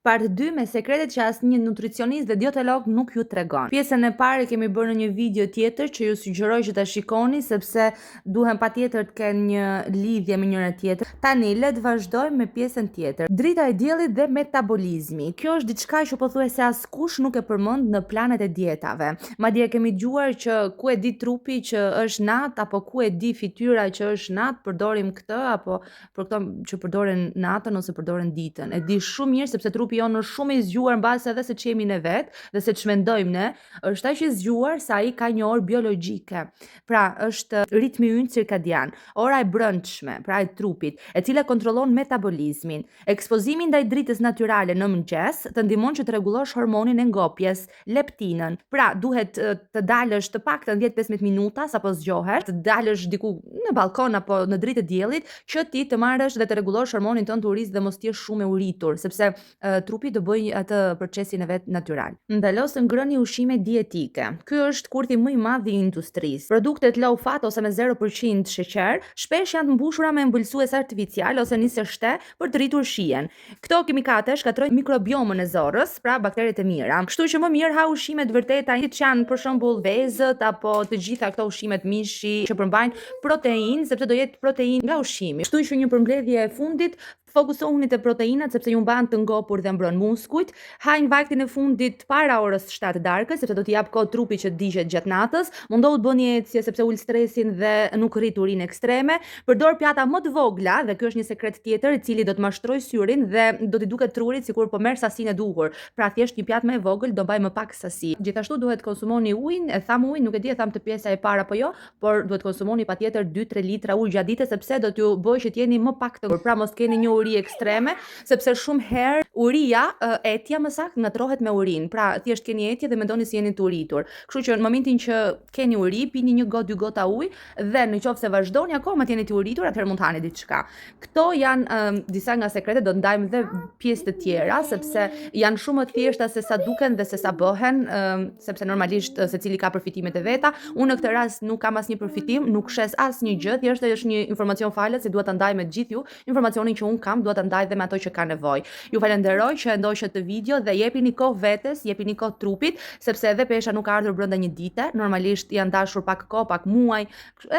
Part 2 me sekretet që asnjë nutricionist dhe dietetolog nuk ju tregon. Pjesën e parë kemi bërë në një video tjetër që ju sugjeroj që ta shikoni sepse duhen patjetër të kenë një lidhje me njëra tjetrën. Tani le të vazhdojmë me pjesën tjetër. Drita e diellit dhe metabolizmi. Kjo është diçka që pothuajse askush nuk e përmend në planet e dietave. Madje kemi dëgjuar që ku e di trupi që është natë apo ku e di fytyra që është natë, përdorim këtë apo për këto që përdoren natën ose përdoren ditën. E di shumë mirë sepse trupi jonë është shumë i zgjuar mbase edhe se ç'jemi ne vet dhe se ç'mendojmë ne, është aq i zgjuar sa ai ka një orë biologjike. Pra, është ritmi ynë cirkadian, ora e brendshme, pra e trupit, e cila kontrollon metabolizmin. Ekspozimi ndaj dritës natyrale në mëngjes të ndihmon që të rregullosh hormonin e ngopjes, leptinën. Pra, duhet të dalësh të paktën 10-15 minuta sapo zgjohesh, të dalësh diku në balkon apo në dritë të diellit që ti të marrësh dhe të rregullosh hormonin tënd të urisë dhe mos të jesh shumë e uritur, sepse trupi do bëj atë procesin e vet natyral. Ndalos të ngrëni ushqime dietike. Ky është kurthi më i madh i industrisë. Produktet low fat ose me 0% sheqer shpesh janë të mbushura me embulsues artificial ose nisështe për të rritur shijen. Këto kimikate shkatrojnë mikrobiomën e zorrës, pra bakteret e mira. Kështu që më mirë ha ushqime të vërteta që janë për shembull vezët apo të gjitha këto ushqimet mishi që përmbajnë proteinë, sepse do jetë proteinë nga ushqimi. Kështu që një përmbledhje e fundit, fokusohuni te proteinat sepse ju mban të ngopur dhe mbron muskujt. Hajnë vaktin e fundit para orës 7 darkës sepse do t'i jap kohë trupit që të digjet gjatë natës. Mundohu të bëni ecje sepse ul stresin dhe nuk rrit urinë ekstreme. Përdor pjata më të vogla dhe ky është një sekret tjetër i cili do të mashtrojë syrin dhe do t'i duket trurit sikur po merr sasinë e duhur. Pra thjesht një pjatë më e vogël do mbaj më pak sasi. Gjithashtu duhet konsumoni ujin, e tham ujin, nuk e di e tham të pjesa e para apo jo, por duhet konsumoni patjetër 2-3 litra ujë gjatë ditës sepse do t'ju bëjë që t'jeni më pak të pra mos keni një uri ekstreme, sepse shumë herë uria, etja më saktë ngatrohet me urinë. Pra thjesht keni etje dhe mendoni se jeni të uritur. Kështu që në momentin që keni uri, pini 1 gotë 2 gota ujë dhe nëse vazhdoni akoma të jeni të uritur, atëherë mund të hani diçka. Këto janë disa nga sekretet, do të ndajmë dhe pjesë të tjera sepse janë shumë të thjeshta se sa duken dhe se sa bëhen, sepse normalisht secili ka përfitimet e veta. Unë në këtë rast nuk kam asnjë përfitim, nuk shes asnjë gjë, thjesht është një informacion falet se dua ta ndaj me të gjithë ju, informacionin që unë kam dua ta ndaj dhe me ato që ka nevojë. Ju falenderoj që e ndoqët të video dhe jepini kohë vetes, jepini kohë trupit, sepse edhe pesha nuk ka ardhur brenda një dite, normalisht janë dashur pak kohë, pak muaj,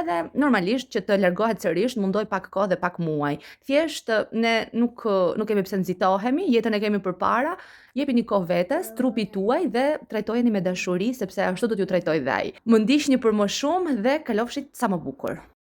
edhe normalisht që të largohet sërish mundoj pak kohë dhe pak muaj. Thjesht ne nuk kemi pse nxitohemi, jetën e kemi përpara. Jepini kohë vetes, trupit tuaj dhe trajtojeni me dashuri sepse ashtu do t'ju trajtoj dhe ai. Më ndiqni për më shumë dhe kalofshit sa më bukur.